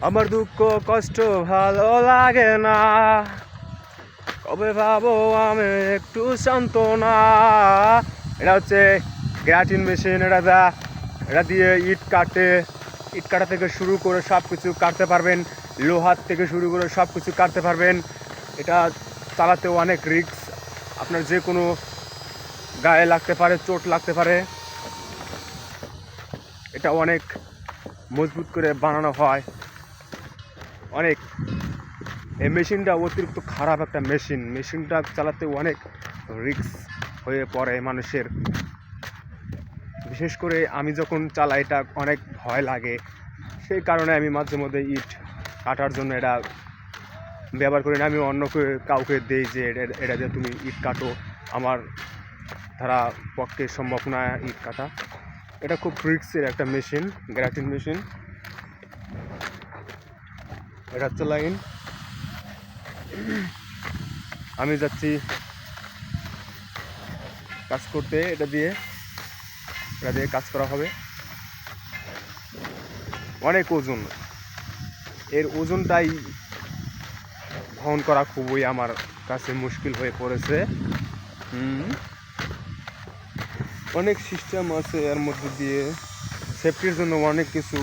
আমার দুঃখ কষ্ট ভালো লাগে না, কবে ভাবো আমি একটু সান্ত্বনা। এটা হচ্ছে গ্রাটিন মেশিন। এটা দিয়ে ইট কাটা থেকে শুরু করে সব কিছু কাটতে পারবেন, লোহার থেকে শুরু করে সব কিছু কাটতে পারবেন। এটা চালাতেও অনেক রিস্ক, আপনার যে কোনো গায়ে লাগতে পারে, চোট লাগতে পারে। এটা অনেক মজবুত করে বানানো হয় অনেক। এই মেশিনটা অতিরিক্ত খারাপ একটা মেশিনটা চালাতে অনেক রিস্ক হয়ে পড়ে মানুষের। বিশেষ করে আমি যখন চালাই এটা অনেক ভয় লাগে, সেই কারণে আমি মাঝে মধ্যে ইট কাটার জন্য এটা ব্যবহার করি না। আমি অন্য কাউকে দিই যে এটা দিয়ে তুমি ইট কাটো, আমার ধারা পক্ষে সম্ভব না ইট কাটা। এটা খুব রিস্কের একটা মেশিন, গ্রাটিন মেশিন। এটা হচ্ছে লাইন। আমি যাচ্ছি কাজ করতে, এটা দিয়ে কাজ করা হবে। অনেক ওজন, এর ওজনটাই বহন করা খুবই আমার কাছে মুশকিল হয়ে পড়েছে। অনেক সিস্টেম আছে এর মধ্যে দিয়ে, সেফটির জন্য অনেক কিছু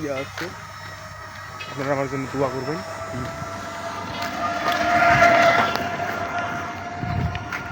ইয়ে আছে। আপনারা আমার জন্য দোয়া করবেন।